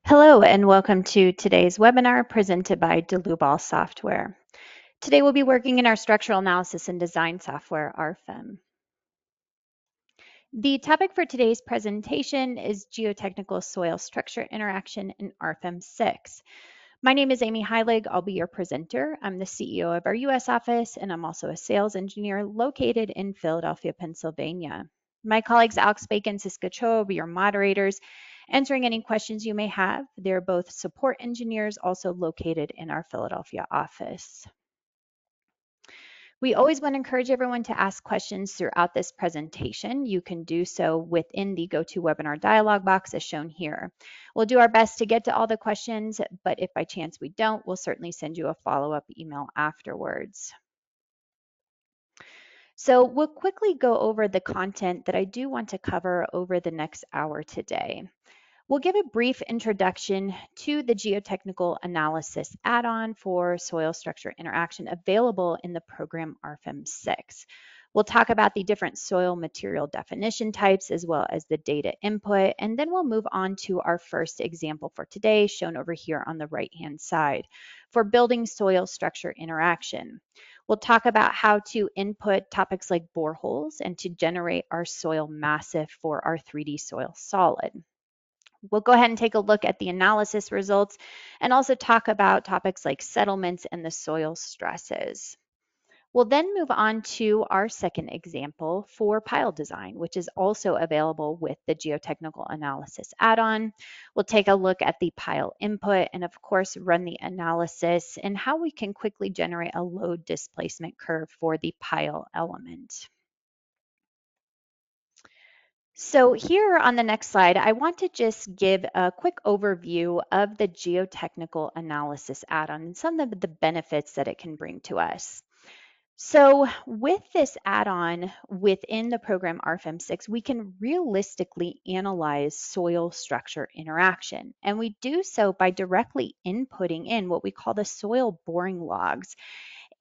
Hello and welcome to today's webinar presented by Dlubal Software. Today we'll be working in our structural analysis and design software, RFEM. The topic for today's presentation is geotechnical soil structure interaction in RFEM 6. My name is Amy Heilig. I'll be your presenter. I'm the CEO of our US office, and I'm also a sales engineer located in Philadelphia, Pennsylvania. My colleagues Alex Bacon and Siska Cho will be your moderators, answering any questions you may have. They're both support engineers also located in our Philadelphia office. We always want to encourage everyone to ask questions throughout this presentation. You can do so within the GoToWebinar dialog box as shown here. We'll do our best to get to all the questions, but if by chance we don't, we'll certainly send you a follow-up email afterwards. So we'll quickly go over the content that I do want to cover over the next hour today. We'll give a brief introduction to the geotechnical analysis add-on for soil structure interaction available in the program RFEM 6. We'll talk about the different soil material definition types as well as the data input, and then we'll move on to our first example for today, shown over here on the right-hand side, for building soil structure interaction. We'll talk about how to input topics like boreholes and to generate our soil massif for our 3D soil solid. We'll go ahead and take a look at the analysis results and also talk about topics like settlements and the soil stresses. We'll then move on to our second example for pile design, which is also available with the geotechnical analysis add-on. We'll take a look at the pile input and of course run the analysis and how we can quickly generate a load displacement curve for the pile element. So here on the next slide, I want to just give a quick overview of the geotechnical analysis add-on and some of the benefits that it can bring to us. So with this add-on within the program RFEM 6, we can realistically analyze soil structure interaction. And we do so by directly inputting in what we call the soil boring logs.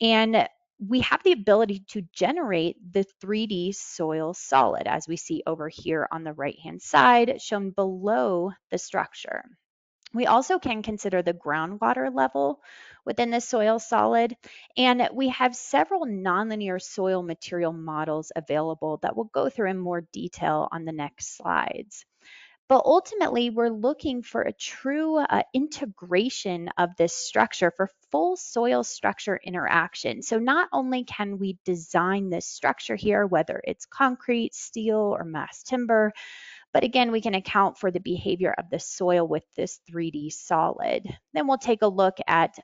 And we have the ability to generate the 3D soil solid, as we see over here on the right-hand side, shown below the structure. We also can consider the groundwater level within the soil solid, and we have several nonlinear soil material models available that we'll go through in more detail on the next slides. But ultimately, we're looking for a true integration of this structure for full soil structure interaction. So not only can we design this structure here, whether it's concrete, steel, or mass timber, but again, we can account for the behavior of the soil with this 3D solid. Then we'll take a look at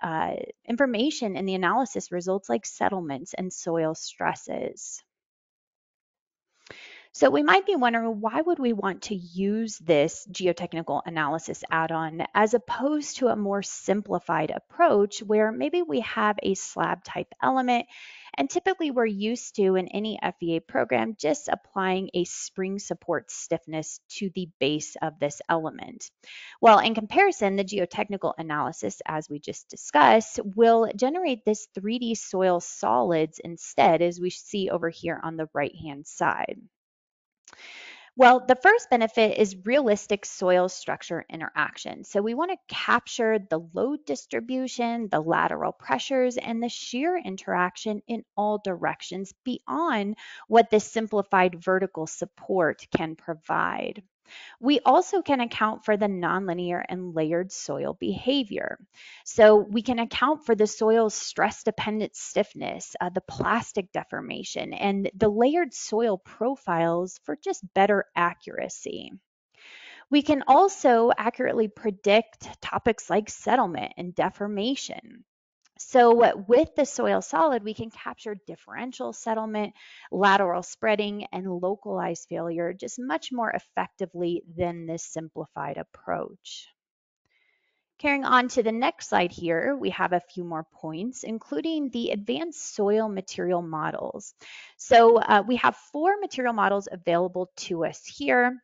information in the analysis results like settlements and soil stresses. So we might be wondering, why would we want to use this geotechnical analysis add-on as opposed to a more simplified approach where maybe we have a slab type element and typically we're used to in any FEA program just applying a spring support stiffness to the base of this element. Well, in comparison, the geotechnical analysis, as we just discussed, will generate this 3D soil solids instead, as we see over here on the right-hand side. Well, the first benefit is realistic soil structure interaction. So we want to capture the load distribution, the lateral pressures, and the shear interaction in all directions beyond what the simplified vertical support can provide. We also can account for the nonlinear and layered soil behavior. So we can account for the soil's stress-dependent stiffness, the plastic deformation, and the layered soil profiles for just better accuracy. We can also accurately predict topics like settlement and deformation. So with the soil solid, we can capture differential settlement, lateral spreading, and localized failure just much more effectively than this simplified approach. Carrying on to the next slide here, we have a few more points, including the advanced soil material models. So we have 4 material models available to us here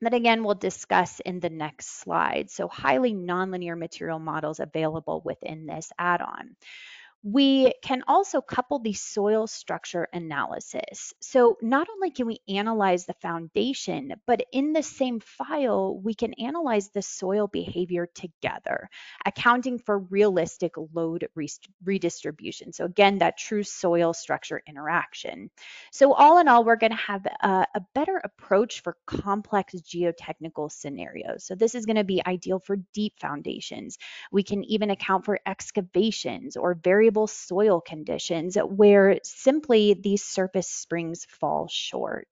that again we'll discuss in the next slide. So highly nonlinear material models available within this add-on. We can also couple the soil structure analysis. So not only can we analyze the foundation, but in the same file, we can analyze the soil behavior together, accounting for realistic load redistribution. So again, that true soil structure interaction. So all in all, we're going to have a better approach for complex geotechnical scenarios. So this is going to be ideal for deep foundations. We can even account for excavations or variable soil conditions where simply these surface springs fall short.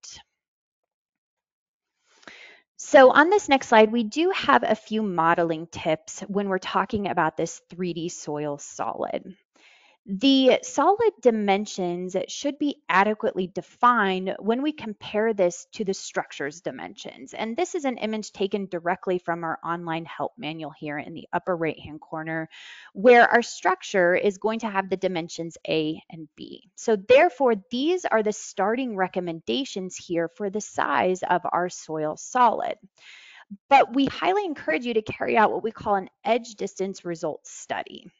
So on this next slide, we do have a few modeling tips when we're talking about this 3D soil solid. The solid dimensions should be adequately defined when we compare this to the structure's dimensions. And this is an image taken directly from our online help manual here in the upper right-hand corner, where our structure is going to have the dimensions A and B. So therefore, these are the starting recommendations here for the size of our soil solid. But we highly encourage you to carry out what we call an edge distance results study.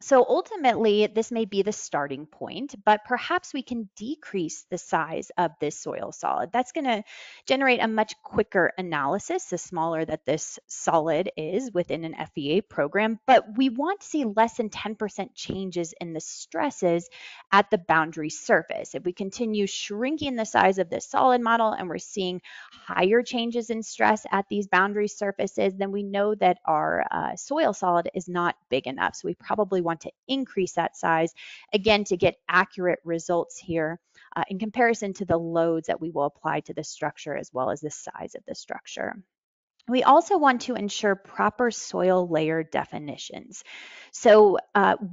So ultimately, this may be the starting point, but perhaps we can decrease the size of this soil solid. That's going to generate a much quicker analysis, the smaller that this solid is within an FEA program, but we want to see less than 10% changes in the stresses at the boundary surface. If we continue shrinking the size of this solid model and we're seeing higher changes in stress at these boundary surfaces, then we know that our soil solid is not big enough. So we probably want to increase that size, again, to get accurate results here in comparison to the loads that we will apply to the structure as well as the size of the structure. We also want to ensure proper soil layer definitions. So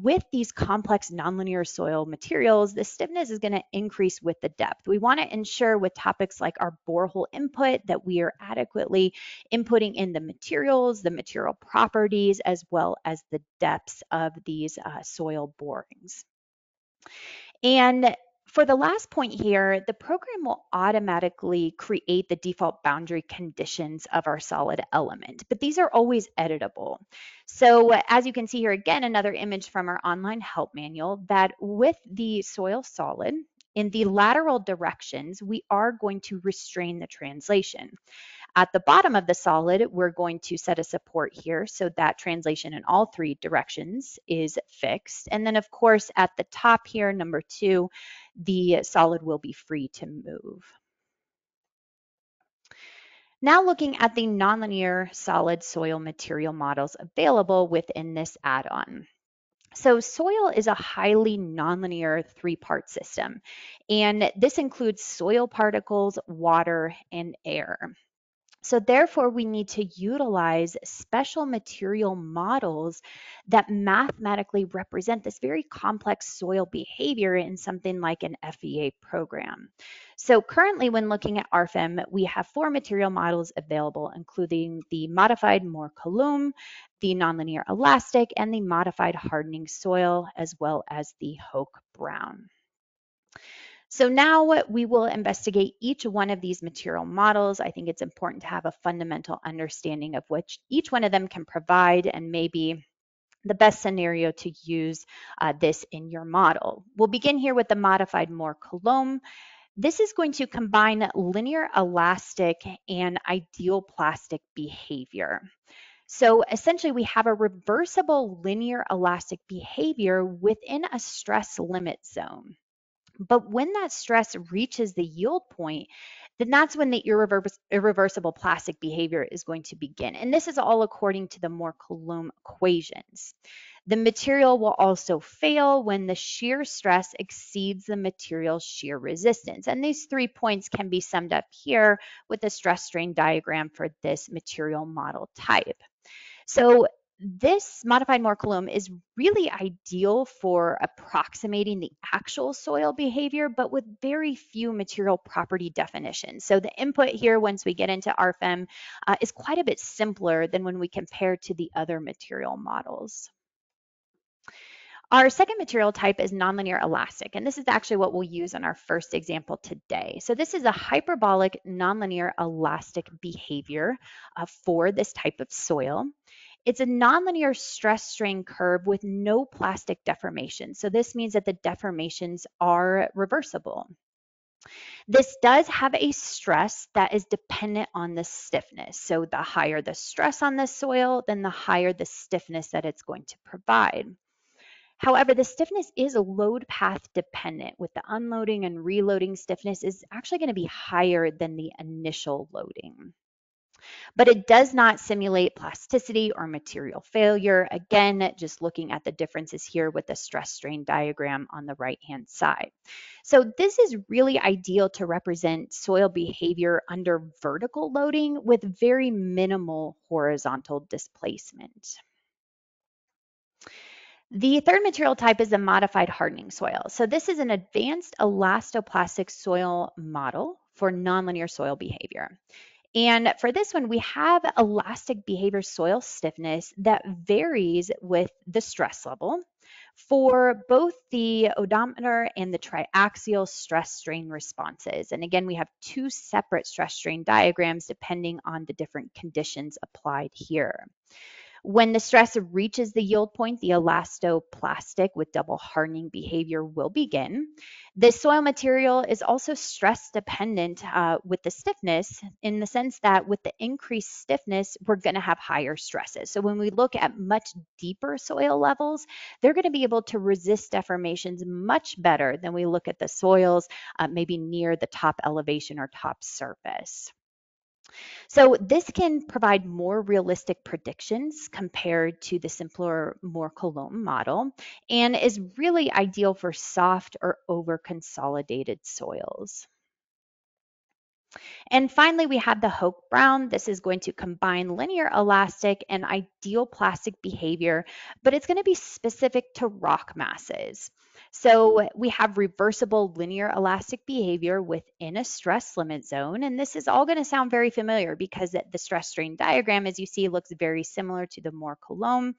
with these complex nonlinear soil materials, the stiffness is going to increase with the depth. We want to ensure with topics like our borehole input that we are adequately inputting in the materials, the material properties, as well as the depths of these soil borings. And for the last point here, the program will automatically create the default boundary conditions of our solid element, but these are always editable. So as you can see here, again, another image from our online help manual, that with the soil solid, in the lateral directions, we are going to restrain the translation. At the bottom of the solid, we're going to set a support here so that translation in all three directions is fixed. And then of course, at the top here, number 2, the solid will be free to move. Now looking at the nonlinear solid soil material models available within this add-on. So soil is a highly nonlinear 3-part system, and this includes soil particles, water, and air. So therefore, we need to utilize special material models that mathematically represent this very complex soil behavior in something like an FEA program. So currently, when looking at RFEM, we have 4 material models available, including the modified Mohr-Coulomb, the nonlinear elastic, and the modified hardening soil, as well as the Hoek-Brown. So now we will investigate each one of these material models. I think it's important to have a fundamental understanding of which each one of them can provide and maybe the best scenario to use this in your model. We'll begin here with the modified Mohr-Coulomb. This is going to combine linear elastic and ideal plastic behavior. So essentially, we have a reversible linear elastic behavior within a stress limit zone. But when that stress reaches the yield point, then that's when the irreversible plastic behavior is going to begin. And this is all according to the Mohr-Coulomb equations. The material will also fail when the shear stress exceeds the material's shear resistance. And these 3 points can be summed up here with the stress strain diagram for this material model type. So this modified Mohr-Coulomb is really ideal for approximating the actual soil behavior, but with very few material property definitions. So the input here, once we get into RFEM, is quite a bit simpler than when we compare to the other material models. Our second material type is nonlinear elastic, and this is actually what we'll use in our first example today. So this is a hyperbolic nonlinear elastic behavior for this type of soil. It's a nonlinear stress strain curve with no plastic deformation. So this means that the deformations are reversible. This does have a stress that is dependent on the stiffness. So the higher the stress on the soil, then the higher the stiffness that it's going to provide. However, the stiffness is load path dependent, with the unloading and reloading stiffness is actually going to be higher than the initial loading. But it does not simulate plasticity or material failure. Again, just looking at the differences here with the stress strain diagram on the right-hand side. So this is really ideal to represent soil behavior under vertical loading with very minimal horizontal displacement. The third material type is a modified hardening soil. So this is an advanced elastoplastic soil model for nonlinear soil behavior. And for this one, we have elastic behavior soil stiffness that varies with the stress level for both the odometer and the triaxial stress strain responses. And again, we have two separate stress strain diagrams depending on the different conditions applied here. When the stress reaches the yield point, the elastoplastic with double hardening behavior will begin. The soil material is also stress dependent with the stiffness, in the sense that with the increased stiffness, we're going to have higher stresses. So when we look at much deeper soil levels, they're going to be able to resist deformations much better than we look at the soils maybe near the top elevation or top surface. So this can provide more realistic predictions compared to the simpler, more Coulomb model, and is really ideal for soft or over-consolidated soils. And finally, we have the Hoek Brown. This is going to combine linear elastic and ideal plastic behavior, but it's going to be specific to rock masses. So we have reversible linear elastic behavior within a stress limit zone. And this is all going to sound very familiar because the stress strain diagram, as you see, looks very similar to the more Coulomb.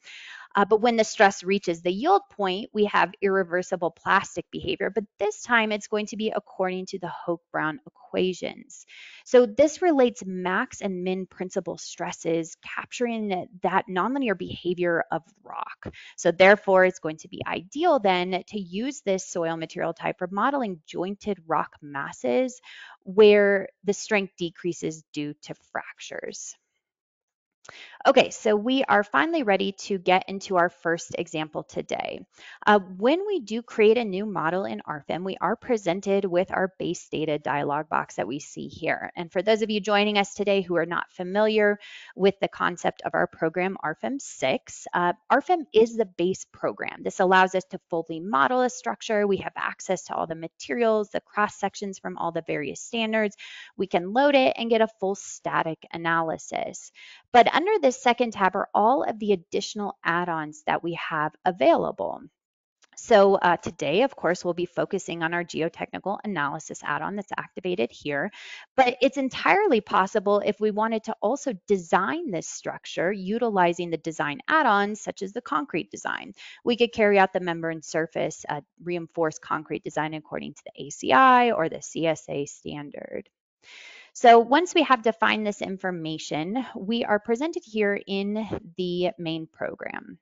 But when the stress reaches the yield point, we have irreversible plastic behavior, but this time it's going to be according to the Hoek-Brown equations. So this relates max and min principal stresses, capturing that nonlinear behavior of rock. So therefore, it's going to be ideal then to use this soil material type for modeling jointed rock masses where the strength decreases due to fractures. Okay, so we are finally ready to get into our first example today. When we do create a new model in RFEM, we are presented with our base data dialog box that we see here. And for those of you joining us today who are not familiar with the concept of our program, RFEM 6, RFEM is the base program. This allows us to fully model a structure. We have access to all the materials, the cross sections from all the various standards. We can load it and get a full static analysis. But under this second tab are all of the additional add-ons that we have available. So today, of course, we'll be focusing on our geotechnical analysis add-on that's activated here, but it's entirely possible if we wanted to also design this structure utilizing the design add-ons such as the concrete design. We could carry out the member and surface reinforced concrete design according to the ACI or the CSA standard. So once we have defined this information, we are presented here in the main program.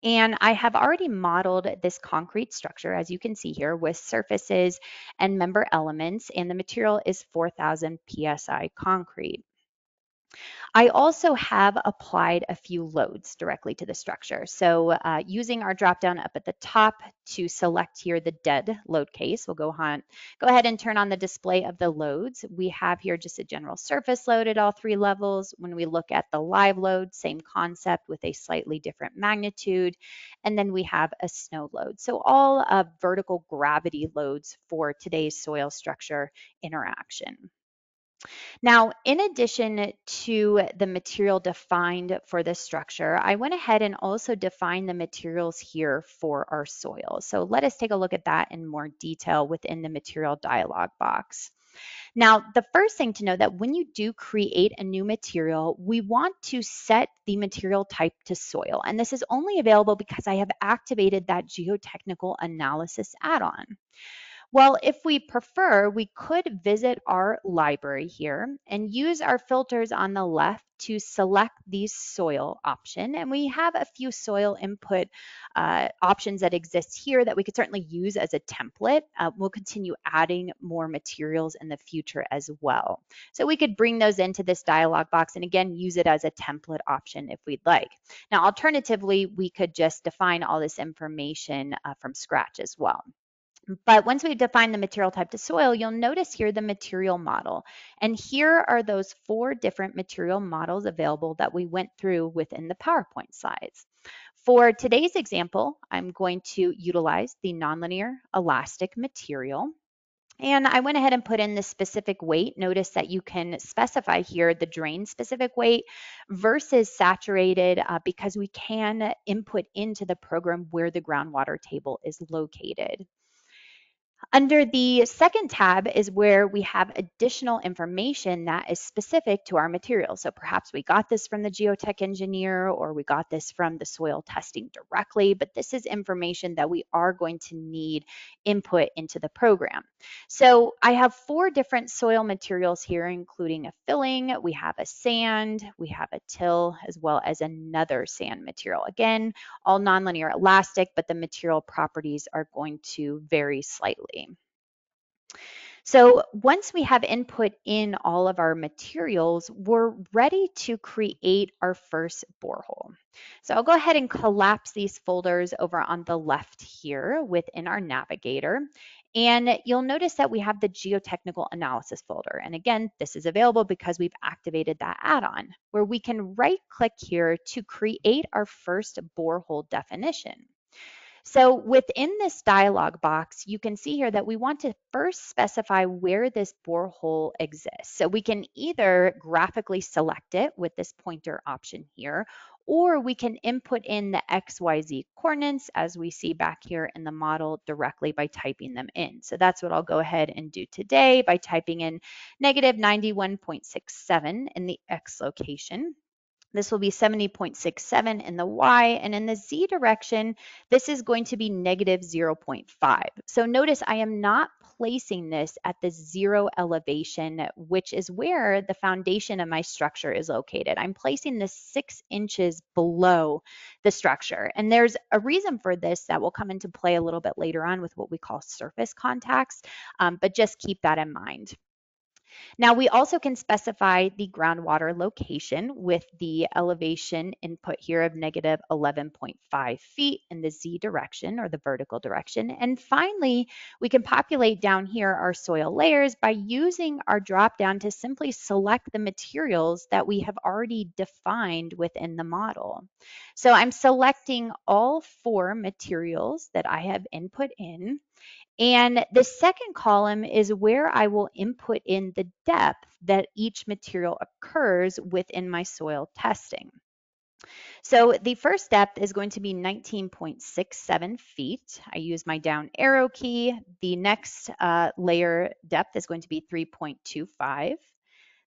And I have already modeled this concrete structure, as you can see here, with surfaces and member elements, and the material is 4,000 PSI concrete. I also have applied a few loads directly to the structure. So using our dropdown up at the top to select here the dead load case, we'll go ahead and turn on the display of the loads. We have here just a general surface load at all three levels. When we look at the live load, same concept with a slightly different magnitude. And then we have a snow load. So all vertical gravity loads for today's soil structure interaction. Now, in addition to the material defined for this structure, I went ahead and also defined the materials here for our soil. So let us take a look at that in more detail within the material dialog box. Now, the first thing to know that when you do create a new material, we want to set the material type to soil. And this is only available because I have activated that geotechnical analysis add-on. Well, if we prefer, we could visit our library here and use our filters on the left to select the soil option. And we have a few soil input options that exist here that we could certainly use as a template. We'll continue adding more materials in the future as well. So we could bring those into this dialog box and again, use it as a template option if we'd like. Now, alternatively, we could just define all this information from scratch as well. But once we've defined the material type to soil, you'll notice here the material model. And here are those 4 different material models available that we went through within the PowerPoint slides. For today's example, I'm going to utilize the nonlinear elastic material. And I went ahead and put in the specific weight. Notice that you can specify here the drain specific weight versus saturated because we can input into the program where the groundwater table is located. Under the second tab is where we have additional information that is specific to our material. So perhaps we got this from the geotech engineer or we got this from the soil testing directly, but this is information that we are going to need input into the program. So I have 4 different soil materials here, including a filling, we have a sand, we have a till, as well as another sand material. Again, all nonlinear elastic, but the material properties are going to vary slightly. So once we have input in all of our materials, we're ready to create our first borehole. So I'll go ahead and collapse these folders over on the left here within our navigator. And you'll notice that we have the geotechnical analysis folder. And again, this is available because we've activated that add-on where we can right click here to create our first borehole definition. So within this dialog box, you can see here that we want to first specify where this borehole exists. So we can either graphically select it with this pointer option here, or we can input in the XYZ coordinates as we see back here in the model directly by typing them in. So that's what I'll go ahead and do today by typing in negative 91.67 in the X location. This will be 70.67 in the Y, and in the Z direction, this is going to be negative 0.5. So notice I am not placing this at the 0 elevation, which is where the foundation of my structure is located. I'm placing this 6 inches below the structure. And there's a reason for this that will come into play a little bit later on with what we call surface contacts, but just keep that in mind. Now we also can specify the groundwater location with the elevation input here of negative 11.5 feet in the Z direction or the vertical direction. And finally, we can populate down here our soil layers by using our drop down to simply select the materials that we have already defined within the model. So I'm selecting all 4 materials that I have input in. And the second column is where I will input in the depth that each material occurs within my soil testing. So the first depth is going to be 19.67 feet. I use my down arrow key. The next layer depth is going to be 3.25.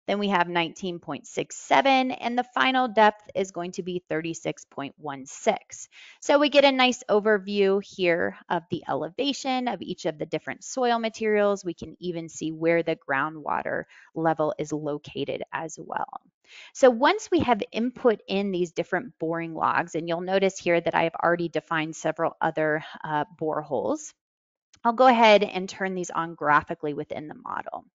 Then we have 19.67, and the final depth is going to be 36.16. So we get a nice overview here of the elevation of each of the different soil materials. We can even see where the groundwater level is located as well. So once we have input in these different boring logs, and you'll notice here that I have already defined several other boreholes, I'll go ahead and turn these on graphically within the model.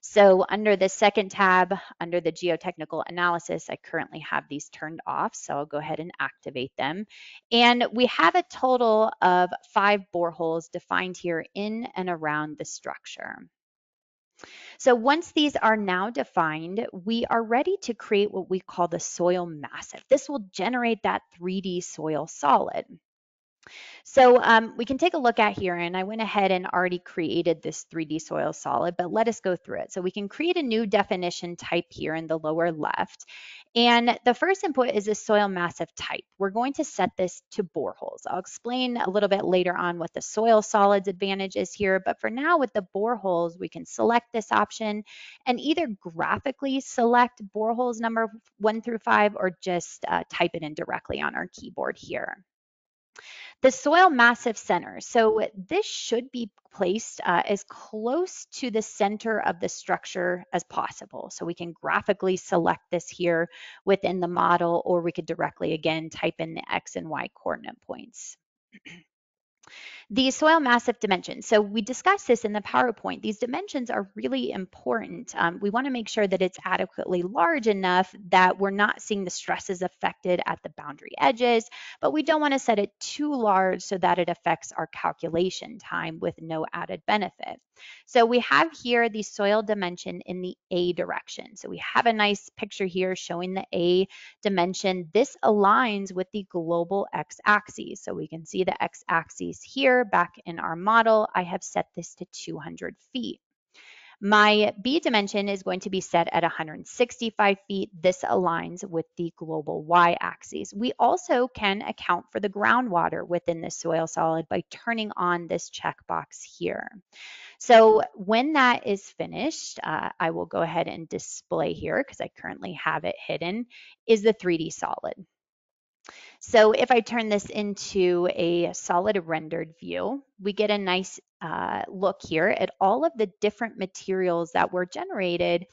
So under the second tab, under the geotechnical analysis, I currently have these turned off, so I'll go ahead and activate them. And we have a total of 5 boreholes defined here in and around the structure. So once these are now defined, we are ready to create what we call the soil massive. This will generate that 3D soil solid. So we can take a look at here, and I went ahead and already created this 3D soil solid, but let us go through it. So we can create a new definition type here in the lower left. And the first input is a soil massive type. We're going to set this to boreholes. I'll explain a little bit later on what the soil solids advantage is here, but for now with the boreholes, we can select this option and either graphically select boreholes number 1 through 5 or just type it in directly on our keyboard here. The soil massive center. So this should be placed as close to the center of the structure as possible. So we can graphically select this here within the model, or we could directly, again, type in the X and Y coordinate points. The soil massive dimensions. So we discussed this in the PowerPoint. These dimensions are really important. We want to make sure that it's adequately large enough that we're not seeing the stresses affected at the boundary edges, but we don't want to set it too large so that it affects our calculation time with no added benefit. So we have here the soil dimension in the A direction. So we have a nice picture here showing the A dimension. This aligns with the global x-axis. So we can see the x-axis here back in our model. I have set this to 200 feet. My B dimension is going to be set at 165 feet. This aligns with the global y-axis. We also can account for the groundwater within the soil solid by turning on this checkbox here. So when that is finished, I will go ahead and display here, because I currently have it hidden, is the 3D solid. So if I turn this into a solid rendered view, we get a nice look here at all of the different materials that were generated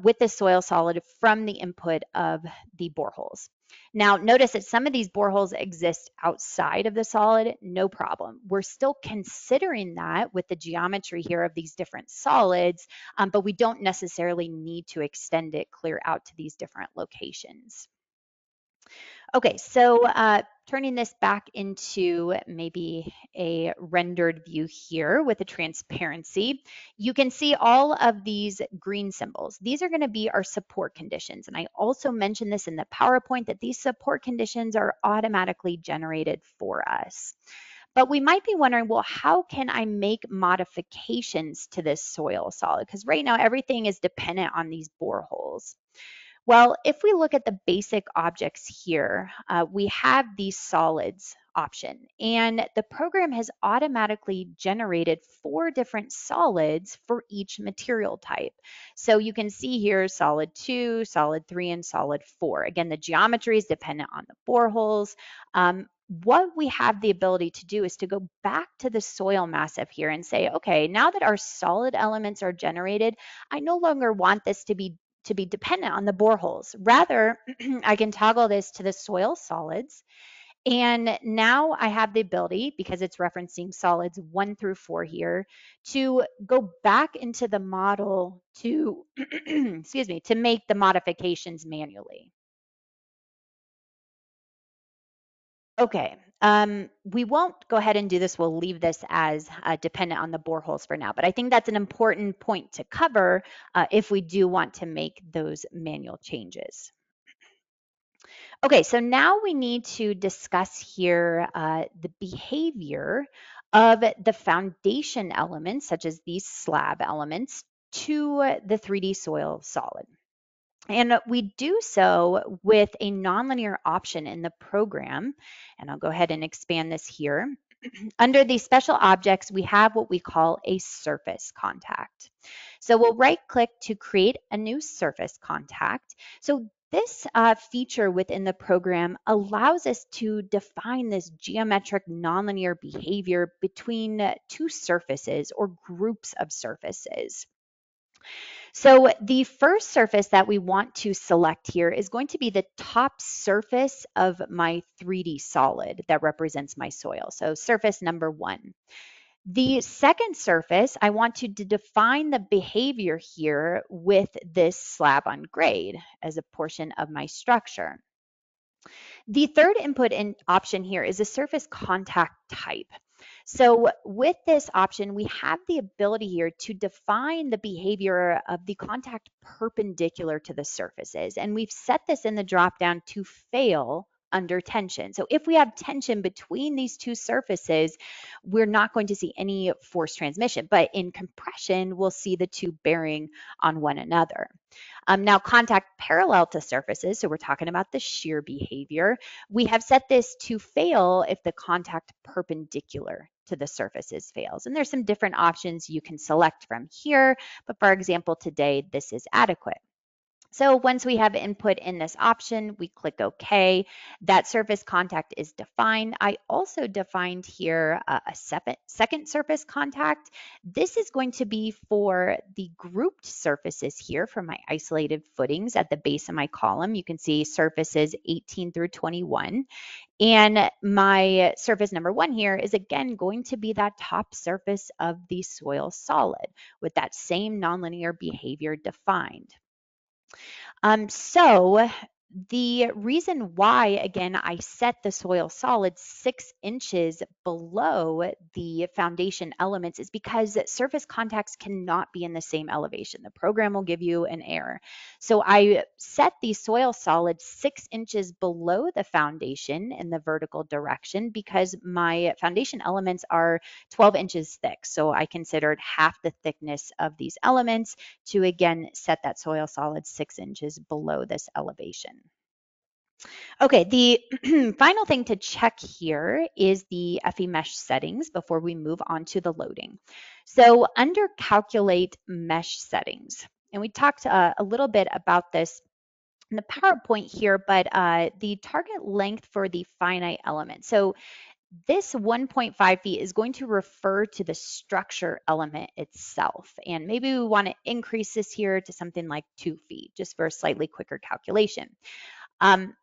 with the soil solid from the input of the boreholes. Now, notice that some of these boreholes exist outside of the solid, no problem. We're still considering that with the geometry here of these different solids, but we don't necessarily need to extend it clear out to these different locations. Okay, so turning this back into maybe a rendered view here with a transparency, you can see all of these green symbols. These are going to be our support conditions. And I also mentioned this in the PowerPoint that these support conditions are automatically generated for us. But we might be wondering, well, how can I make modifications to this soil solid? Because right now everything is dependent on these boreholes. Well, if we look at the basic objects here, we have the solids option, and the program has automatically generated 4 different solids for each material type. So you can see here solid 2, solid 3, and solid 4. Again, the geometry is dependent on the boreholes. What we have the ability to do is to go back to the soil massive here and say, okay, now that our solid elements are generated, I no longer want this to be dependent on the boreholes. Rather, I can toggle this to the soil solids. And now I have the ability, because it's referencing solids 1 through 4 here, to go back into the model to, excuse me, to make the modifications manually. Okay, we won't go ahead and do this. We'll leave this as dependent on the boreholes for now, but I think that's an important point to cover if we do want to make those manual changes. Okay, so now we need to discuss here the behavior of the foundation elements, such as these slab elements, to the 3D soil solid. And we do so with a nonlinear option in the program. And I'll go ahead and expand this here. Under the special objects, we have what we call a surface contact. So we'll right click to create a new surface contact. So this feature within the program allows us to define this geometric nonlinear behavior between 2 surfaces or groups of surfaces. So the first surface that we want to select here is going to be the top surface of my 3D solid that represents my soil. So surface number 1. The second surface, I want to define the behavior here with this slab on grade as a portion of my structure. The third input in option here is a surface contact type. So with this option, we have the ability here to define the behavior of the contact perpendicular to the surfaces. And we've set this in the dropdown to fail under tension. So if we have tension between these 2 surfaces, we're not going to see any force transmission. But in compression, we'll see the 2 bearing on one another. Now, contact parallel to surfaces, so we're talking about the shear behavior. We have set this to fail if the contact perpendicular to the surfaces fails. And there's some different options you can select from here, but for example, today, this is adequate. So once we have input in this option, we click OK. That surface contact is defined. I also defined here a second surface contact. This is going to be for the grouped surfaces here for my isolated footings at the base of my column. You can see surfaces 18 through 21. And my surface number 1 here is again going to be that top surface of the soil solid with that same nonlinear behavior defined. So the reason why, again, I set the soil solid 6 inches below the foundation elements is because surface contacts cannot be in the same elevation. The program will give you an error. So I set the soil solid 6 inches below the foundation in the vertical direction because my foundation elements are 12 inches thick. So I considered half the thickness of these elements to again set that soil solid 6 inches below this elevation. Okay, the final thing to check here is the FE mesh settings before we move on to the loading. So under calculate mesh settings, and we talked a little bit about this in the PowerPoint here, but the target length for the finite element. So this 1.5 feet is going to refer to the structure element itself. And maybe we want to increase this here to something like 2 feet, just for a slightly quicker calculation.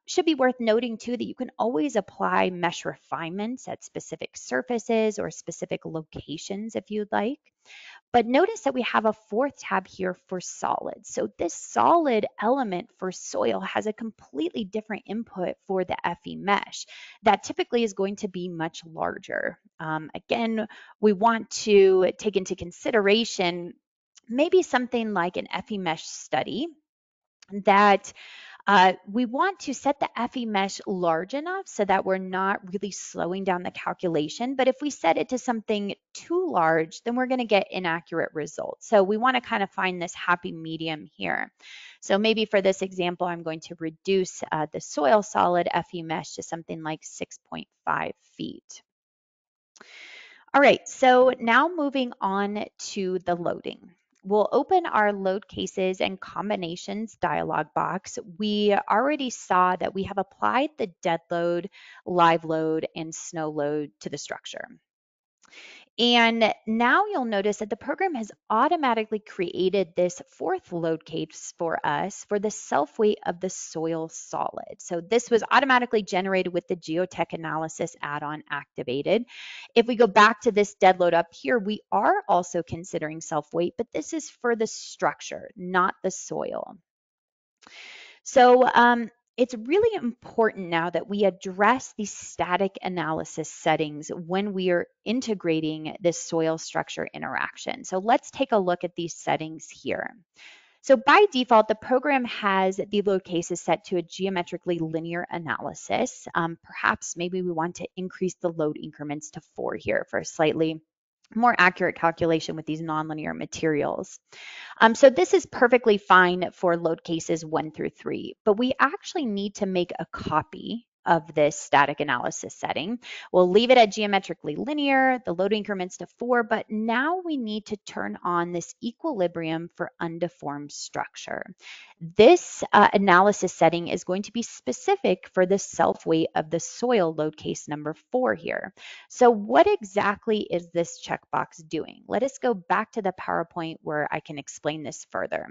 Should be worth noting too that you can always apply mesh refinements at specific surfaces or specific locations if you'd like. But notice that we have a 4th tab here for solid. So this solid element for soil has a completely different input for the FE mesh. That typically is going to be much larger. Again, we want to take into consideration maybe something like an FE mesh study that we want to set the FE mesh large enough so that we're not really slowing down the calculation. But if we set it to something too large, then we're going to get inaccurate results. So we want to kind of find this happy medium here. So maybe for this example, I'm going to reduce the soil solid FE mesh to something like 6.5 feet. All right, so now moving on to the loading. We'll open our load cases and combinations dialog box. We already saw that we have applied the dead load, live load, and snow load to the structure. And now you'll notice that the program has automatically created this 4th load case for us for the self-weight of the soil solid. So this was automatically generated with the Geotech analysis add-on activated. If we go back to this dead load up here, we are also considering self-weight, but this is for the structure, not the soil. So it's really important now that we address these static analysis settings when we are integrating this soil structure interaction. So let's take a look at these settings here. So by default, the program has the load cases set to a geometrically linear analysis. Perhaps maybe we want to increase the load increments to 4 here for a slightly more accurate calculation with these nonlinear materials. So this is perfectly fine for load cases 1 through 3, but we actually need to make a copy of this static analysis setting. We'll leave it at geometrically linear, the load increments to 4, but now we need to turn on this equilibrium for undeformed structure. This analysis setting is going to be specific for the self-weight of the soil load case number 4 here. So what exactly is this checkbox doing? Let us go back to the PowerPoint where I can explain this further.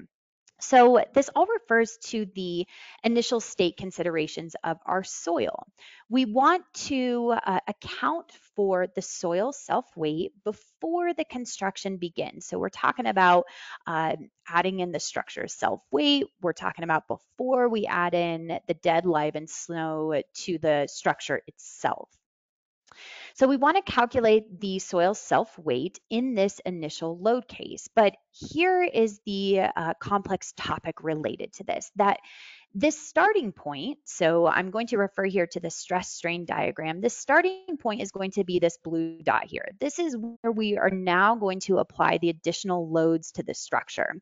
So this all refers to the initial state considerations of our soil. We want to account for the soil self-weight before the construction begins. So we're talking about adding in the structure self-weight. We're talking about before we add in the dead, live, and snow to the structure itself. So we want to calculate the soil self-weight in this initial load case, but here is the complex topic related to this, that this starting point, so I'm going to refer here to the stress strain diagram. This starting point is going to be this blue dot here. This is where we are now going to apply the additional loads to the structure,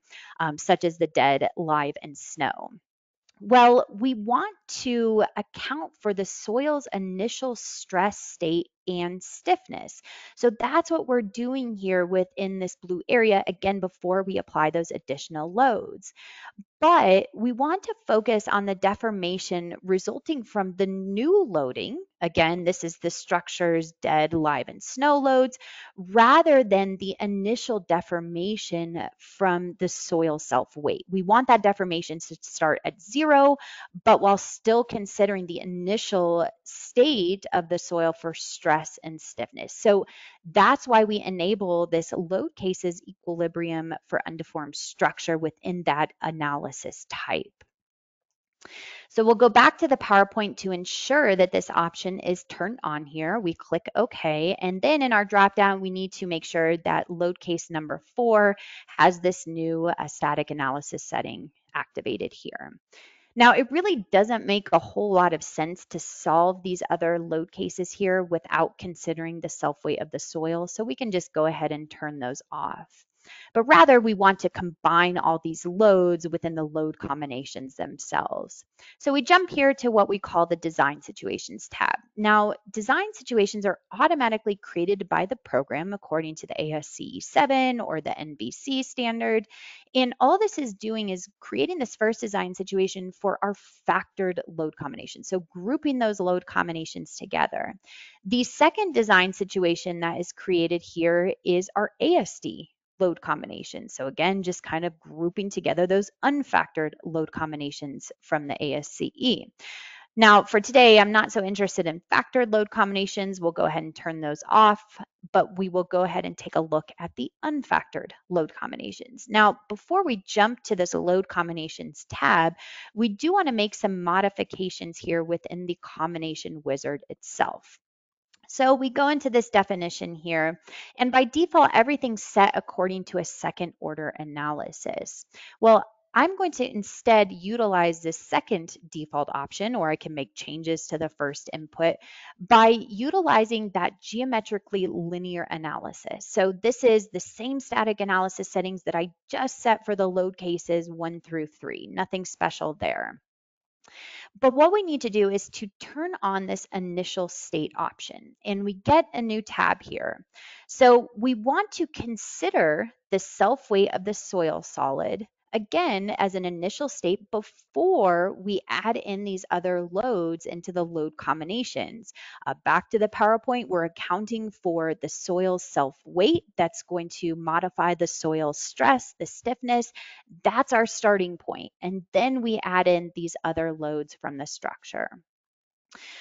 such as the dead, live, and snow. Well, we want to account for the soil's initial stress state and stiffness. So that's what we're doing here within this blue area, again, before we apply those additional loads. But we want to focus on the deformation resulting from the new loading. Again, this is the structure's dead, live, and snow loads, rather than the initial deformation from the soil self-weight. We want that deformation to start at 0, but while still considering the initial state of the soil for stress and stiffness. So that's why we enable this load cases equilibrium for undeformed structure within that analysis type. So we'll go back to the PowerPoint to ensure that this option is turned on here. We click OK, and then in our dropdown, we need to make sure that load case number 4 has this new static analysis setting activated here. Now, it really doesn't make a whole lot of sense to solve these other load cases here without considering the self-weight of the soil, so we can just go ahead and turn those off. But rather, we want to combine all these loads within the load combinations themselves. So we jump here to what we call the Design Situations tab. Now, design situations are automatically created by the program according to the ASCE 7 or the NBC standard. And all this is doing is creating this first design situation for our factored load combination. So grouping those load combinations together. The second design situation that is created here is our ASD load combination. So again, just kind of grouping together those unfactored load combinations from the ASCE. Now, for today, I'm not so interested in factored load combinations. We'll go ahead and turn those off, but we will go ahead and take a look at the unfactored load combinations. Now, before we jump to this load combinations tab, we do want to make some modifications here within the combination wizard itself. So we go into this definition here, and by default, everything's set according to a second order analysis. Well, I'm going to instead utilize this second default option, or I can make changes to the first input by utilizing that geometrically linear analysis. So this is the same static analysis settings that I just set for the load cases 1 through 3, nothing special there. But what we need to do is to turn on this initial state option, and we get a new tab here. So we want to consider the self-weight of the soil solid again as an initial state before we add in these other loads into the load combinations. Back to the PowerPoint, we're accounting for the soil self-weight that's going to modify the soil stress, the stiffness. That's our starting point. And then we add in these other loads from the structure.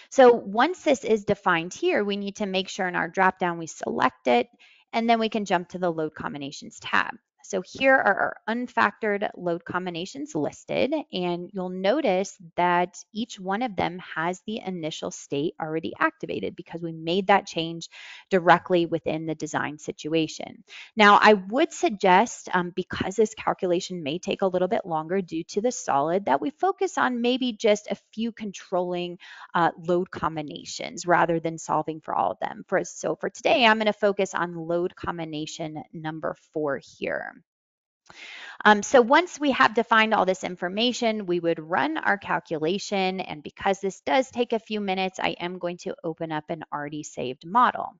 So once this is defined here, we need to make sure in our dropdown we select it, and then we can jump to the load combinations tab. So here are our unfactored load combinations listed, and you'll notice that each one of them has the initial state already activated because we made that change directly within the design situation. Now, I would suggest, because this calculation may take a little bit longer due to the solid, that we focus on maybe just a few controlling load combinations rather than solving for all of them. So for today, I'm going to focus on load combination number 4 here. So once we have defined all this information, we would run our calculation. And because this does take a few minutes, I am going to open up an already saved model.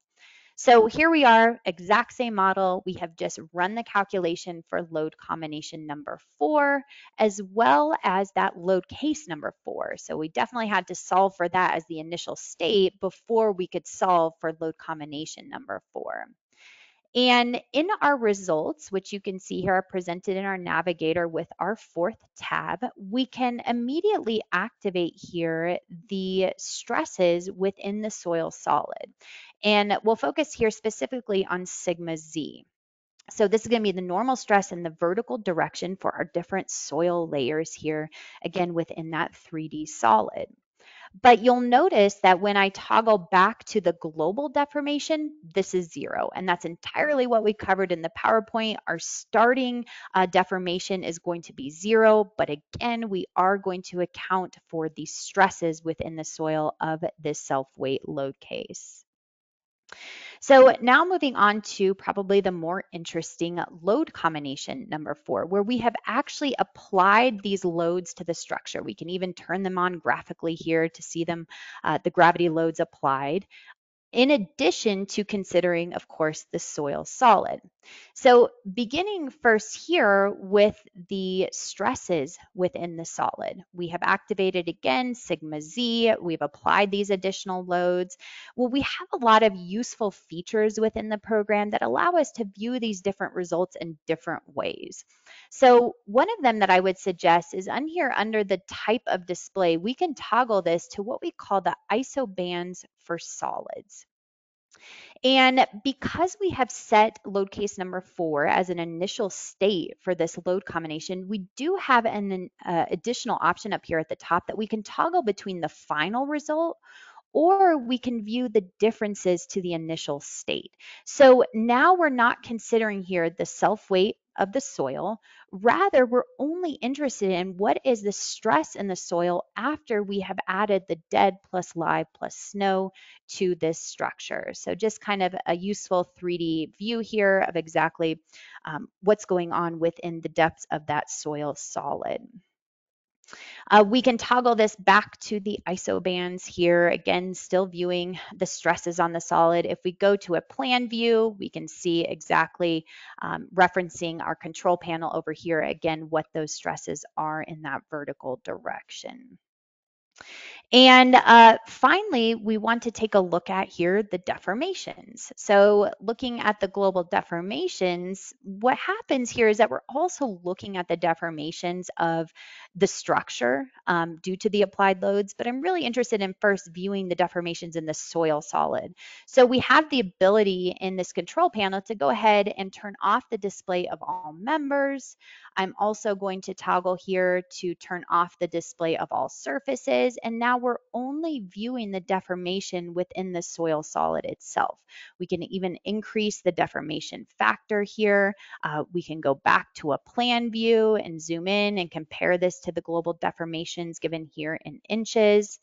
So here we are, exact same model. We have just run the calculation for load combination number 4, as well as that load case number 4. So we definitely had to solve for that as the initial state before we could solve for load combination number 4. And in our results, which you can see here are presented in our navigator with our 4th tab, we can immediately activate here the stresses within the soil solid. And we'll focus here specifically on sigma z. So this is going to be the normal stress in the vertical direction for our different soil layers here, again, within that 3D solid. But you'll notice that when I toggle back to the global deformation, this is 0. And that's entirely what we covered in the PowerPoint. Our starting deformation is going to be 0. But again, we are going to account for the stresses within the soil of this self-weight load case. So now moving on to probably the more interesting load combination number 4, where we have actually applied these loads to the structure. We can even turn them on graphically here to see them, the gravity loads applied. in addition to considering, of course, the soil solid. So beginning first here with the stresses within the solid. We have activated again sigma z, we've applied these additional loads. Well, we have a lot of useful features within the program that allow us to view these different results in different ways. So one of them that I would suggest is here under the type of display, we can toggle this to what we call the ISO bands for solids. And because we have set load case number 4 as an initial state for this load combination, we do have an additional option up here at the top that we can toggle between the final result, or we can view the differences to the initial state. So now we're not considering here the self-weight of the soil. Rather, we're only interested in what is the stress in the soil after we have added the dead plus live plus snow to this structure. So just kind of a useful 3D view here of exactly what's going on within the depths of that soil solid. We can toggle this back to the ISO bands here. Again, still viewing the stresses on the solid. If we go to a plan view, we can see exactly referencing our control panel over here, again, what those stresses are in that vertical direction. And finally, we want to take a look at here the deformations. So looking at the global deformations, what happens here is that we're also looking at the deformations of the structure due to the applied loads, but I'm really interested in first viewing the deformations in the soil solid. So we have the ability in this control panel to go ahead and turn off the display of all members. I'm also going to toggle here to turn off the display of all surfaces. And now we're only viewing the deformation within the soil solid itself. We can even increase the deformation factor here. We can go back to a plan view and zoom in and compare this to the global deformations given here in inches.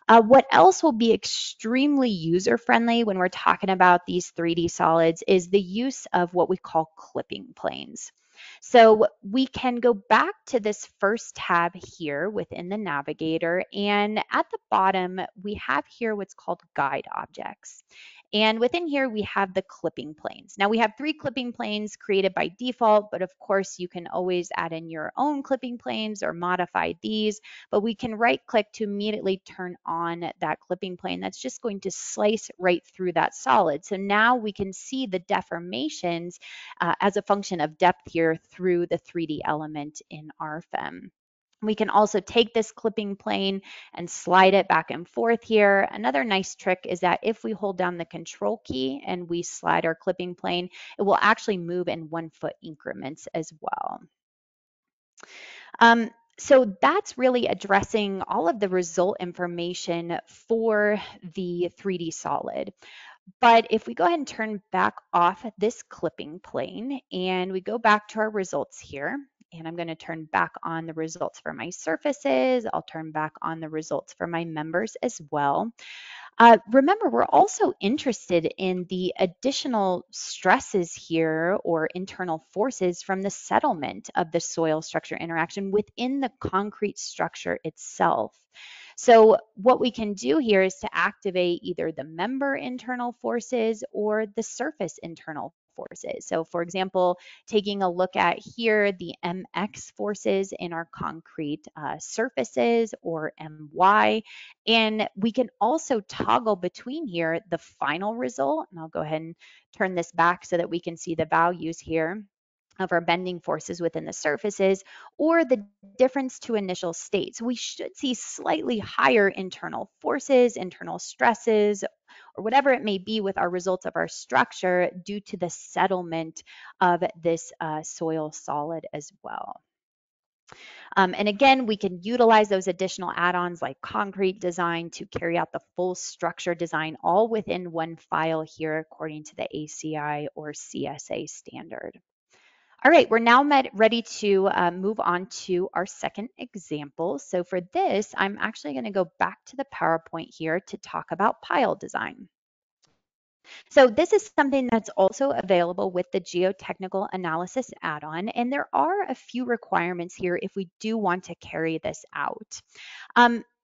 What else will be extremely user-friendly when we're talking about these 3D solids is the use of what we call clipping planes. So we can go back to this first tab here within the navigator, and at the bottom, we have here what's called guide objects. And within here, we have the clipping planes. Now we have 3 clipping planes created by default, but of course you can always add in your own clipping planes or modify these, but we can right click to immediately turn on that clipping plane. That's just going to slice right through that solid. So now we can see the deformations as a function of depth here through the 3D element in RFEM. We can also take this clipping plane and slide it back and forth here. Another nice trick is that if we hold down the control key and we slide our clipping plane, it will actually move in 1 foot increments as well. So that's really addressing all of the result information for the 3D solid. But if we go ahead and turn back off this clipping plane and we go back to our results here, and I'm going to turn back on the results for my surfaces, I'll turn back on the results for my members as well. Remember, we're also interested in the additional stresses here or internal forces from the settlement of the soil structure interaction within the concrete structure itself. So what we can do here is to activate either the member internal forces or the surface internal forces. So for example, taking a look at here, the MX forces in our concrete surfaces or MY, and we can also toggle between here the final result, and I'll go ahead and turn this back so that we can see the values here of our bending forces within the surfaces, or the difference to initial state. So we should see slightly higher internal forces, internal stresses, or whatever it may be with our results of our structure due to the settlement of this soil solid as well. And again, we can utilize those additional add-ons like concrete design to carry out the full structure design all within one file here according to the ACI or CSA standard. All right, we're now ready to move on to our second example. So for this, I'm actually going to go back to the PowerPoint here to talk about pile design. So this is something that's also available with the geotechnical analysis add-on, and there are a few requirements here if we do want to carry this out.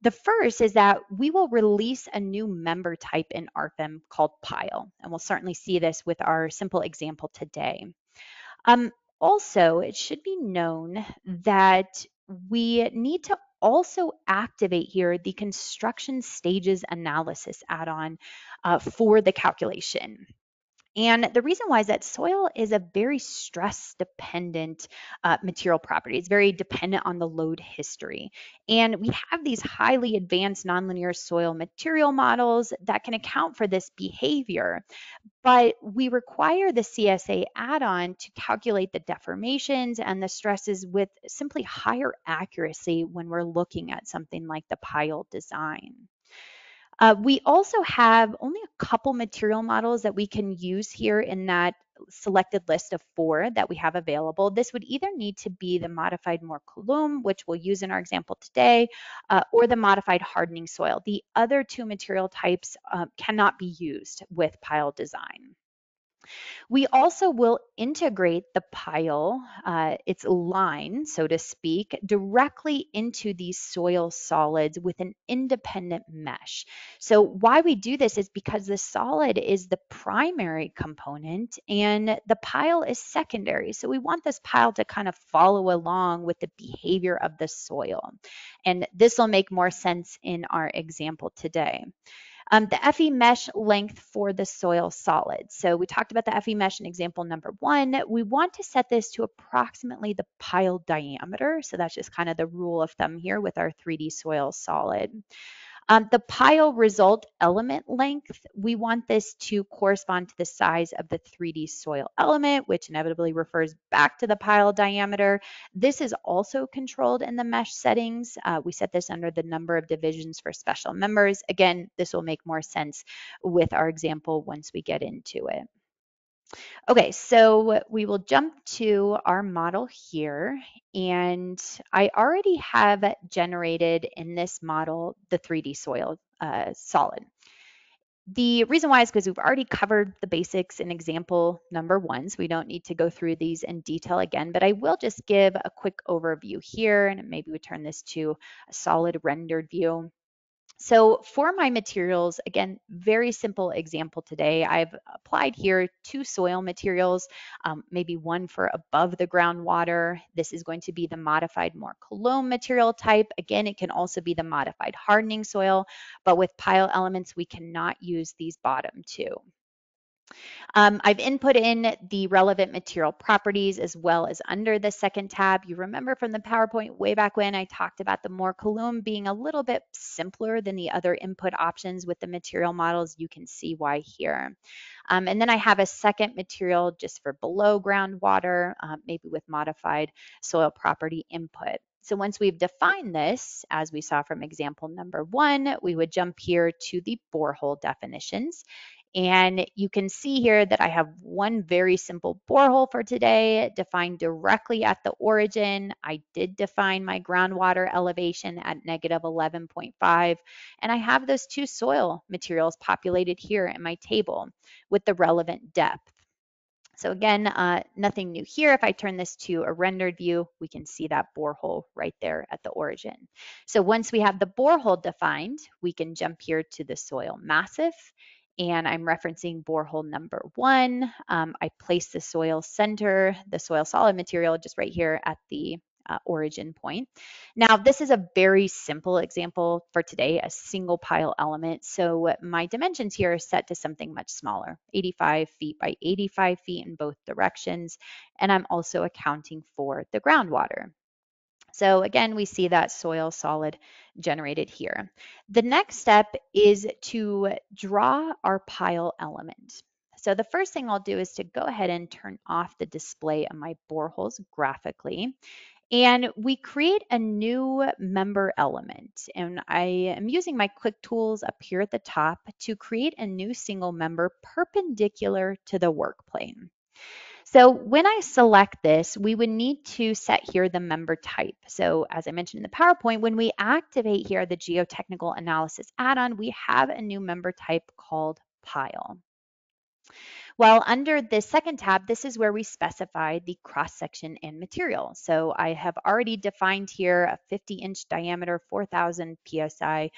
The first is that we will release a new member type in RFEM called pile, and we'll certainly see this with our simple example today. Um, Also, it should be known that we need to also activate here the construction stages analysis add-on for the calculation. And the reason why is that soil is a very stress dependent material property. It's very dependent on the load history. And we have these highly advanced nonlinear soil material models that can account for this behavior. But we require the CSA add-on to calculate the deformations and the stresses with simply higher accuracy when we're looking at something like the pile design. We also have only a couple material models that we can use here in that selected list of 4 that we have available. This would either need to be the modified Mots-clés, which we'll use in our example today, or the modified hardening soil. The other 2 material types cannot be used with pile design. We also will integrate the pile, its line, so to speak, directly into these soil solids with an independent mesh. So why we do this is because the solid is the primary component and the pile is secondary. So we want this pile to kind of follow along with the behavior of the soil. And this will make more sense in our example today. The FE mesh length for the soil solid. So we talked about the FE mesh in example number 1. We want to set this to approximately the pile diameter. So that's just kind of the rule of thumb here with our 3D soil solid. The pile result element length, we want this to correspond to the size of the 3D soil element, which inevitably refers back to the pile diameter. This is also controlled in the mesh settings. We set this under the number of divisions for special members. Again, this will make more sense with our example once we get into it. Okay, so we will jump to our model here, and I already have generated in this model the 3D soil solid. The reason why is because we've already covered the basics in example number 1, so we don't need to go through these in detail again, but I will just give a quick overview here, and maybe we turn this to a solid rendered view. So for my materials, again, very simple example today. I've applied here 2 soil materials, maybe one for above the groundwater. This is going to be the modified Mots-clés material type. Again, it can also be the modified hardening soil, but with pile elements, we cannot use these bottom 2. I've input in the relevant material properties as well as under the second tab. You remember from the PowerPoint way back when I talked about the Mots-clés being a little bit simpler than the other input options with the material models. You can see why here. And then I have a second material just for below groundwater, maybe with modified soil property input. So once we've defined this, as we saw from example number 1, we would jump here to the borehole definitions. And you can see here that I have one very simple borehole for today defined directly at the origin. I did define my groundwater elevation at negative 11.5, and I have those 2 soil materials populated here in my table with the relevant depth. So again, nothing new here. If I turn this to a rendered view, we can see that borehole right there at the origin. So once we have the borehole defined, we can jump here to the soil massif. And I'm referencing borehole number 1. I place the soil center, the soil solid material just right here at the origin point. Now, this is a very simple example for today, a single pile element. So my dimensions here are set to something much smaller, 85 feet by 85 feet in both directions. And I'm also accounting for the groundwater. So again, we see that soil solid generated here. The next step is to draw our pile element. So the first thing I'll do is to go ahead and turn off the display of my boreholes graphically. And we create a new member element. And I am using my quick tools up here at the top to create a new single member perpendicular to the work plane. So when I select this, we would need to set here the member type. So as I mentioned in the PowerPoint, when we activate here the geotechnical analysis add-on, we have a new member type called pile. Well, under the second tab, this is where we specify the cross-section and material. So I have already defined here a 50-inch diameter, 4,000 PSI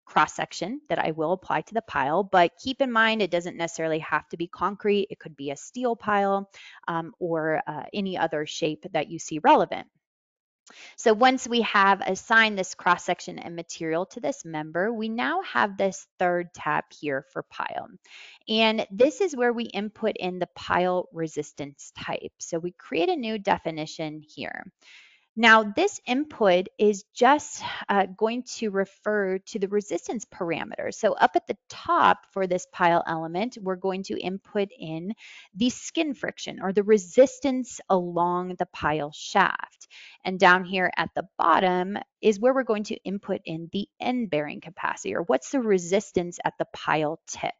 cross-section that I will apply to the pile, but keep in mind it doesn't necessarily have to be concrete. It could be a steel pile or any other shape that you see relevant. So once we have assigned this cross-section and material to this member, we now have this third tab here for pile. And this is where we input in the pile resistance type. So we create a new definition here. Now, this input is just going to refer to the resistance parameter. So up at the top for this pile element, we're going to input in the skin friction or the resistance along the pile shaft. And down here at the bottom is where we're going to input in the end bearing capacity, or what's the resistance at the pile tip.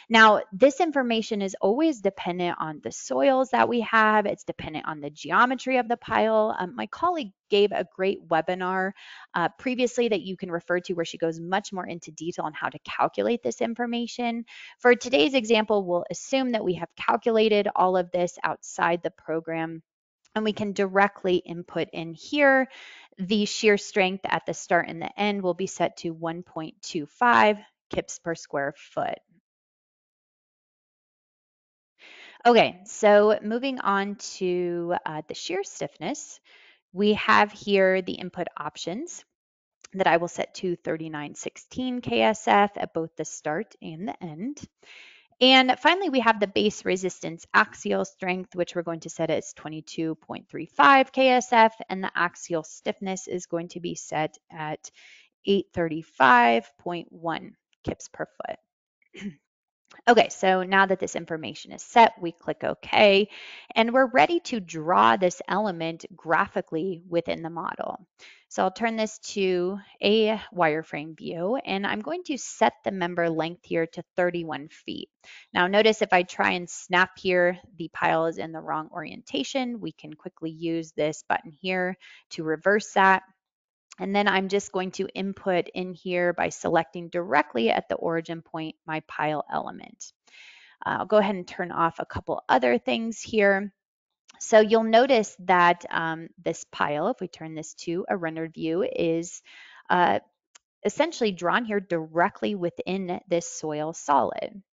Now, this information is always dependent on the soils that we have. It's dependent on the geometry of the pile. My colleague gave a great webinar previously that you can refer to where she goes much more into detail on how to calculate this information. For today's example, we'll assume that we have calculated all of this outside the program, and we can directly input in here. The shear strength at the start and the end will be set to 1.25 kips per square foot. Okay, so moving on to the shear stiffness, we have here the input options that I will set to 3916 KSF at both the start and the end. And finally, we have the base resistance axial strength, which we're going to set as 22.35 KSF, and the axial stiffness is going to be set at 835.1 kips per foot. Okay, so now that this information is set, we click OK, and we're ready to draw this element graphically within the model. So I'll turn this to a wireframe view, and I'm going to set the member length here to 31 feet. Now notice if I try and snap here, the pile is in the wrong orientation. We can quickly use this button here to reverse that. And then I'm just going to input in here by selecting directly at the origin point my pile element. I'll go ahead and turn off a couple other things here. So you'll notice that this pile, if we turn this to a rendered view, is essentially drawn here directly within this soil solid.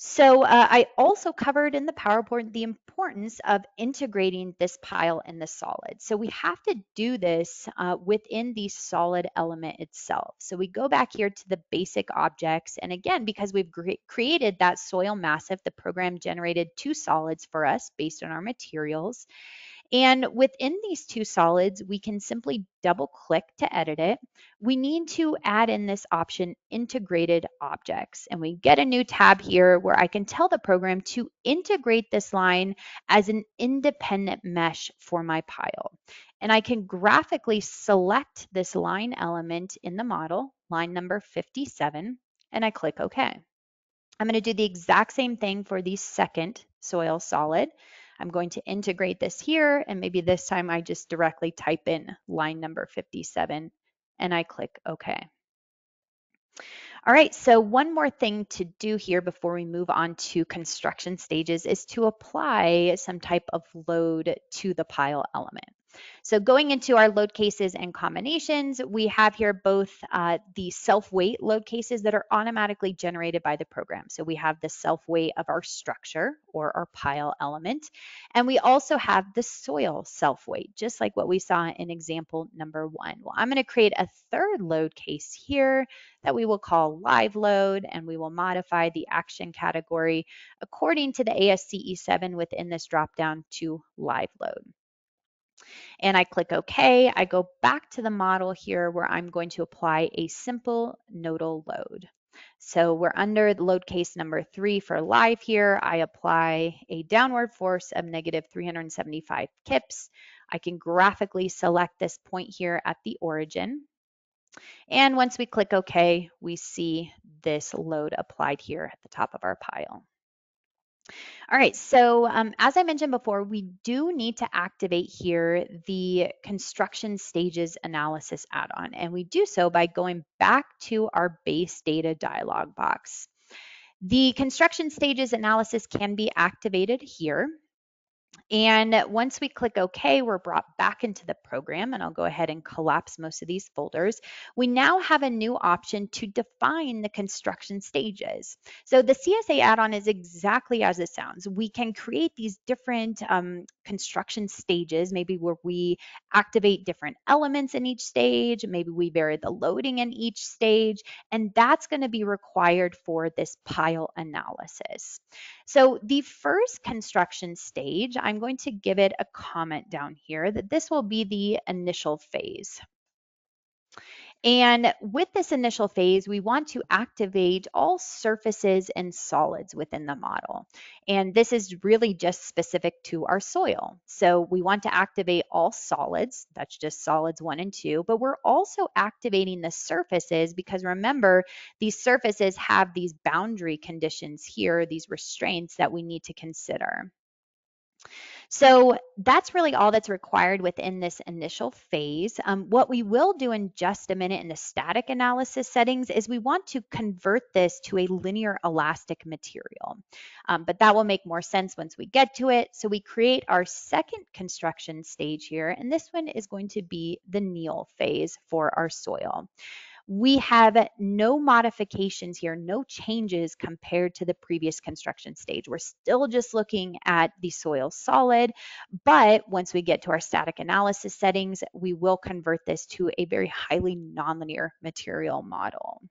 So I also covered in the PowerPoint the importance of integrating this pile in the solid. So we have to do this within the solid element itself. So we go back here to the basic objects. And again, because we've created that soil massif, the program generated two solids for us based on our materials. And within these two solids, we can simply double click to edit it. We need to add in this option, integrated objects. And we get a new tab here where I can tell the program to integrate this line as an independent mesh for my pile. And I can graphically select this line element in the model, line number 57, and I click OK. I'm going to do the exact same thing for the second soil solid. I'm going to integrate this here, and maybe this time I just directly type in line number 57 and I click OK. All right, so one more thing to do here before we move on to construction stages is to apply some type of load to the pile element. So going into our load cases and combinations, we have here both the self-weight load cases that are automatically generated by the program. So we have the self-weight of our structure or our pile element, and we also have the soil self-weight, just like what we saw in example number 1. Well, I'm going to create a third load case here that we will call live load, and we will modify the action category according to the ASCE 7 within this dropdown to live load. And I click OK. I go back to the model here where I'm going to apply a simple nodal load. So we're under the load case number 3 for live here. I apply a downward force of negative 375 kips. I can graphically select this point here at the origin. And once we click OK, we see this load applied here at the top of our pile. All right, so as I mentioned before, we do need to activate here the construction stages analysis add-on, and we do so by going back to our base data dialog box. The construction stages analysis can be activated here. And once we click OK, we're brought back into the program, and I'll go ahead and collapse most of these folders. We now have a new option to define the construction stages. So the CSA add-on is exactly as it sounds. We can create these different construction stages, maybe where we activate different elements in each stage, maybe we vary the loading in each stage, and that's going to be required for this pile analysis. So the first construction stage, I'm going to give it a comment down here that this will be the initial phase. And with this initial phase, we want to activate all surfaces and solids within the model. And this is really just specific to our soil. So we want to activate all solids, that's just solids 1 and 2, but we're also activating the surfaces because remember, these surfaces have these boundary conditions here, these restraints that we need to consider. So that's really all that's required within this initial phase. What we will do in just a minute in the static analysis settings is we want to convert this to a linear elastic material. But that will make more sense once we get to it. So we create our second construction stage here, and this one is going to be the kneel phase for our soil. We have no modifications here, no changes compared to the previous construction stage. We're still just looking at the soil solid, but once we get to our static analysis settings, we will convert this to a very highly nonlinear material model.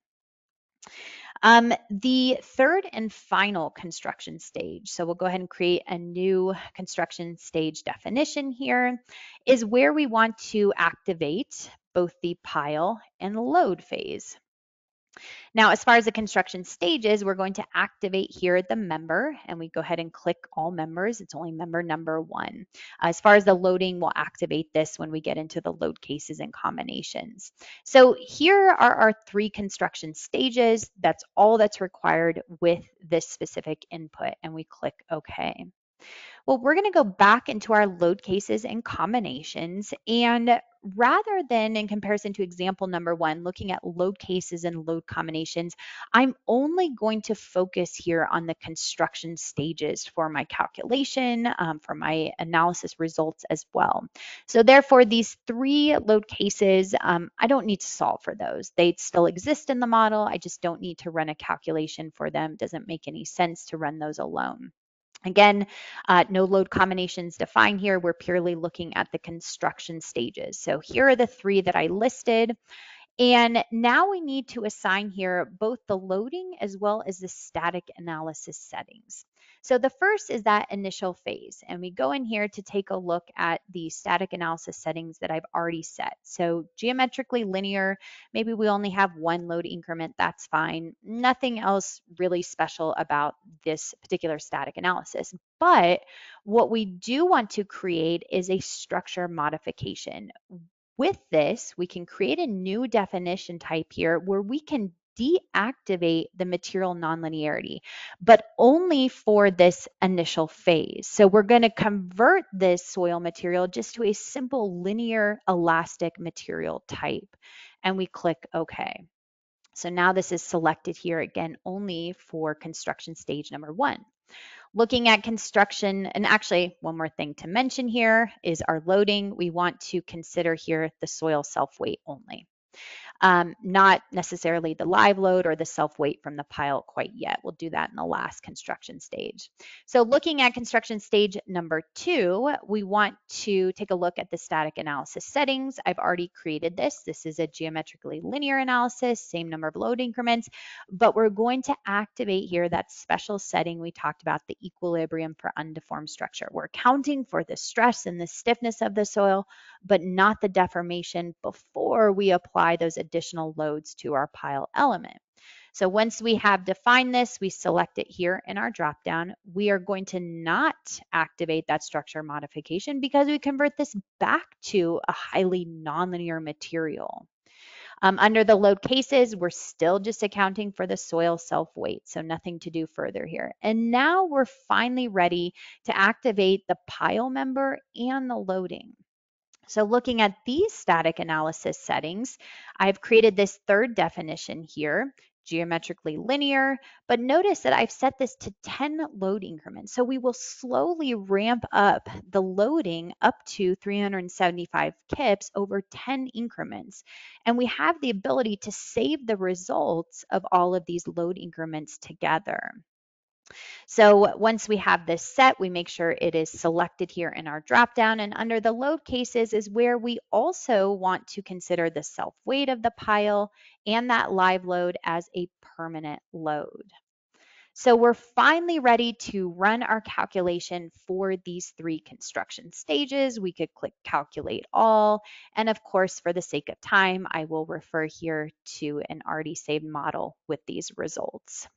The third and final construction stage, so we'll go ahead and create a new construction stage definition here, is where we want to activate both the pile and load phase. Now, as far as the construction stages, we're going to activate here the member, and we go ahead and click all members. It's only member number 1. As far as the loading, we'll activate this when we get into the load cases and combinations. So here are our 3 construction stages. That's all that's required with this specific input, and we click OK. Well, we're going to go back into our load cases and combinations, and rather than in comparison to example number 1, looking at load cases and load combinations, I'm only going to focus here on the construction stages for my calculation, for my analysis results as well. So therefore, these 3 load cases, I don't need to solve for those. They still exist in the model. I just don't need to run a calculation for them. It doesn't make any sense to run those alone. Again, no load combinations defined here. We're purely looking at the construction stages. So here are the 3 that I listed. And now we need to assign here both the loading as well as the static analysis settings. So the first is that initial phase, and we go in here to take a look at the static analysis settings that I've already set. So geometrically linear, maybe we only have 1 load increment, that's fine. Nothing else really special about this particular static analysis. But what we do want to create is a structure modification. With this, we can create a new definition type here where we can deactivate the material nonlinearity, but only for this initial phase. So we're going to convert this soil material just to a simple linear elastic material type, and we click OK. So now this is selected here again only for construction stage number 1. Looking at construction, and actually one more thing to mention here is our loading. We want to consider here the soil self-weight only. Not necessarily the live load or the self-weight from the pile quite yet. We'll do that in the last construction stage. So looking at construction stage number 2, we want to take a look at the static analysis settings. I've already created this. This is a geometrically linear analysis, same number of load increments, but we're going to activate here that special setting we talked about, the equilibrium for undeformed structure. We're accounting for the stress and the stiffness of the soil, but not the deformation before we apply those additional loads to our pile element. So once we have defined this, we select it here in our dropdown. We are going to not activate that structure modification because we convert this back to a highly nonlinear material. Under the load cases, we're still just accounting for the soil self-weight, so nothing to do further here. And now we're finally ready to activate the pile member and the loading. So looking at these static analysis settings, I've created this third definition here, geometrically linear, but notice that I've set this to 10 load increments. So we will slowly ramp up the loading up to 375 kips over 10 increments. And we have the ability to save the results of all of these load increments together. So once we have this set, we make sure it is selected here in our dropdown, and under the load cases is where we also want to consider the self weight of the pile and that live load as a permanent load. So we're finally ready to run our calculation for these three construction stages. We could click calculate all. And of course, for the sake of time, I will refer here to an already saved model with these results.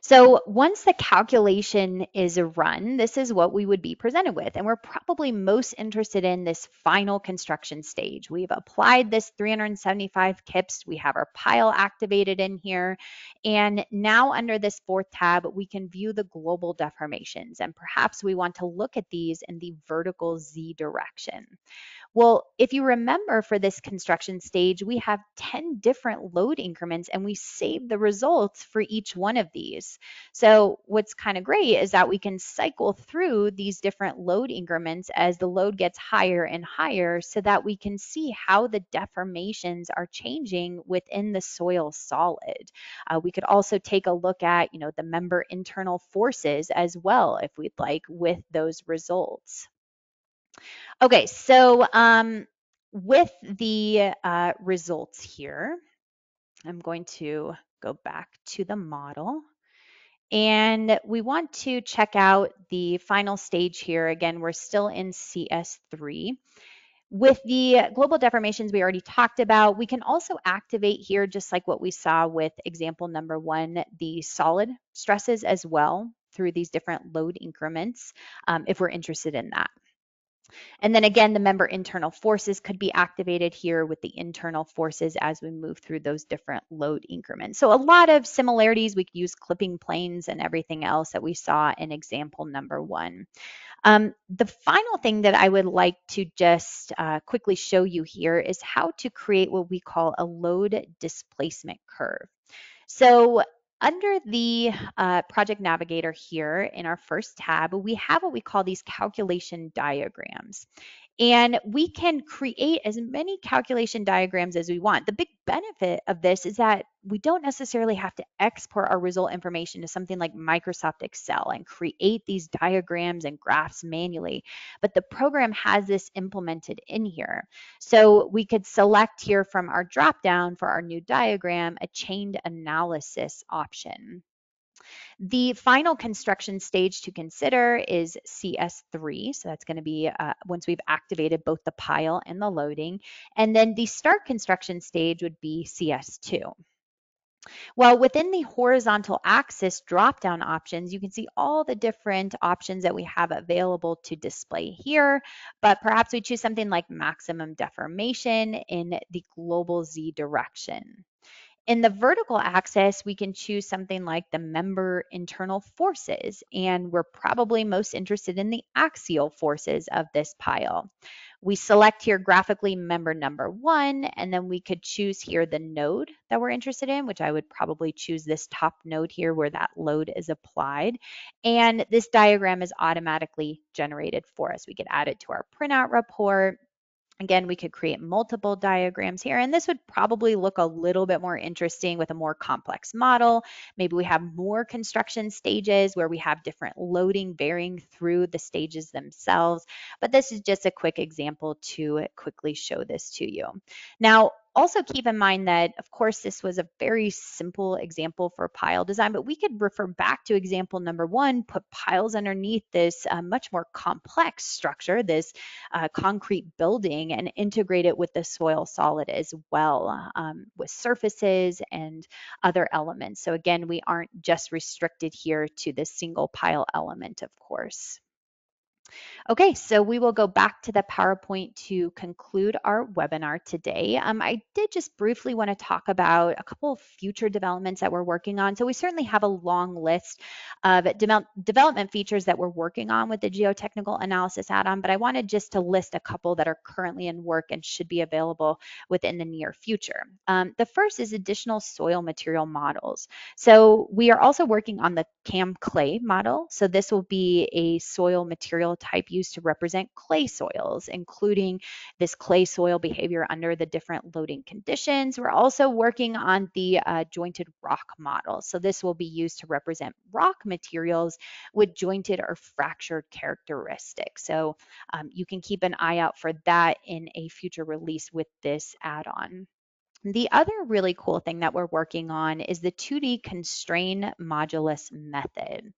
So once the calculation is run, this is what we would be presented with. And we're probably most interested in this final construction stage. We've applied this 375 kips. We have our pile activated in here. And now under this fourth tab, we can view the global deformations. And perhaps we want to look at these in the vertical Z direction. Well, if you remember for this construction stage, we have 10 different load increments and we save the results for each one of these. So what's kind of great is that we can cycle through these different load increments as the load gets higher and higher so that we can see how the deformations are changing within the soil solid. We could also take a look at, the member internal forces as well, if we'd like, with those results. Okay, so with the results here, I'm going to go back to the model. And we want to check out the final stage here. Again, we're still in CS3. With the global deformations we already talked about, we can also activate here, just like what we saw with example number 1, the solid stresses as well through these different load increments, if we're interested in that. And then again, the member internal forces could be activated here with the internal forces as we move through those different load increments. So a lot of similarities. We could use clipping planes and everything else that we saw in example number 1. The final thing that I would like to just quickly show you here is how to create what we call a load displacement curve. So under the project navigator here in our first tab, we have what we call these calculation diagrams. And we can create as many calculation diagrams as we want. The big benefit of this is that we don't necessarily have to export our result information to something like Microsoft Excel and create these diagrams and graphs manually, but the program has this implemented in here. So we could select here from our dropdown for our new diagram a chained analysis option. The final construction stage to consider is CS3. So that's going to be once we've activated both the pile and the loading. And then the start construction stage would be CS2. Well, within the horizontal axis drop-down options, you can see all the different options that we have available to display here, but perhaps we choose something like maximum deformation in the global Z direction. In the vertical axis, we can choose something like the member internal forces, and we're probably most interested in the axial forces of this pile. We select here graphically member number 1, and then we could choose here the node that we're interested in, which I would probably choose this top node here where that load is applied. And this diagram is automatically generated for us. We could add it to our printout report. Again, we could create multiple diagrams here, and this would probably look a little bit more interesting with a more complex model. Maybe we have more construction stages where we have different loading varying through the stages themselves, but this is just a quick example to quickly show this to you. Now, also keep in mind that, of course, this was a very simple example for pile design, but we could refer back to example number 1, put piles underneath this much more complex structure, this concrete building, and integrate it with the soil solid as well, with surfaces and other elements. So again, we aren't just restricted here to this single pile element, of course. Okay, so we will go back to the PowerPoint to conclude our webinar today. I did just briefly want to talk about a couple of future developments that we're working on. So we certainly have a long list of development features that we're working on with the geotechnical analysis add-on, but I wanted just to list a couple that are currently in work and should be available within the near future. The first is additional soil material models. So we are also working on the CAM clay model. So this will be a soil material type used to represent clay soils, including this clay soil behavior under the different loading conditions. We're also working on the jointed rock model. So this will be used to represent rock materials with jointed or fractured characteristics. So you can keep an eye out for that in a future release with this add-on. The other really cool thing that we're working on is the 2D constrain modulus method.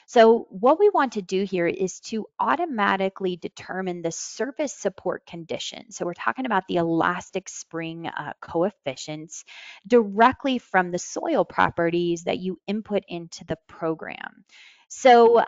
So what we want to do here is to automatically determine the surface support condition. So we're talking about the elastic spring coefficients directly from the soil properties that you input into the program. So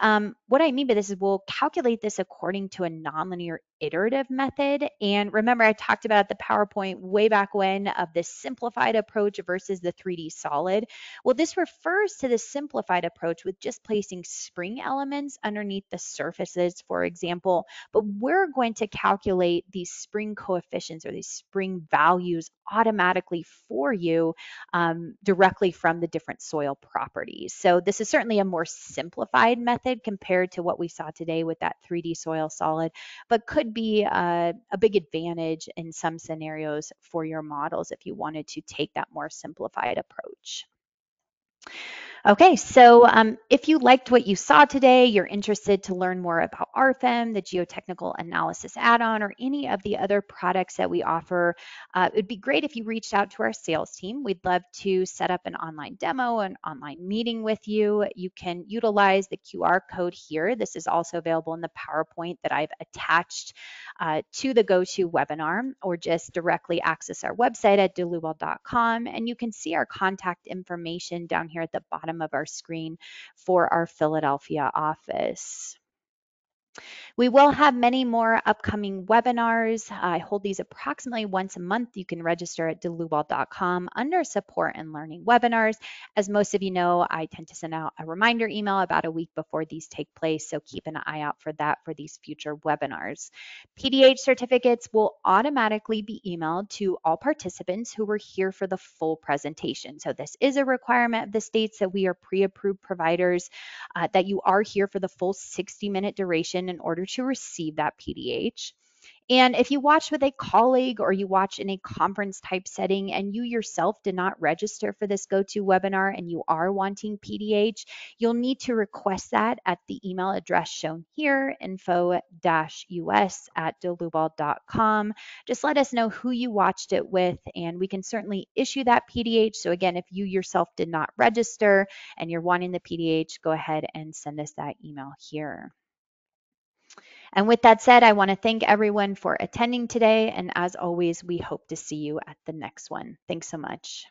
what I mean by this is we'll calculate this according to a nonlinear iterative method. And remember, I talked about the PowerPoint way back when of this simplified approach versus the 3D solid. Well, this refers to the simplified approach with just placing spring elements underneath the surfaces, for example, but we're going to calculate these spring coefficients or these spring values automatically for you directly from the different soil properties. So this is certainly a more simplified method compared to what we saw today with that 3D soil solid, but could be a big advantage in some scenarios for your models if you wanted to take that more simplified approach. Okay, so if you liked what you saw today, you're interested to learn more about RFEM, the Geotechnical Analysis add-on, or any of the other products that we offer, it would be great if you reached out to our sales team. We'd love to set up an online demo, an online meeting with you. You can utilize the QR code here. This is also available in the PowerPoint that I've attached to the GoToWebinar, or just directly access our website at dlubal.com, and you can see our contact information down here at the bottom of our screen for our Philadelphia office. We will have many more upcoming webinars. I hold these approximately once a month. You can register at dlubal.com under support and learning webinars. As most of you know, I tend to send out a reminder email about a week before these take place, so keep an eye out for that for these future webinars. PDH certificates will automatically be emailed to all participants who were here for the full presentation. So this is a requirement of the states that we are pre-approved providers, that you are here for the full 60-minute duration in order to receive that PDH. And if you watch with a colleague or you watch in a conference type setting and you yourself did not register for this GoToWebinar and you are wanting PDH, you'll need to request that at the email address shown here, info-us@dlubal.com. Just let us know who you watched it with and we can certainly issue that PDH. So again, if you yourself did not register and you're wanting the PDH, go ahead and send us that email here. And with that said, I want to thank everyone for attending today. And as always, we hope to see you at the next one. Thanks so much.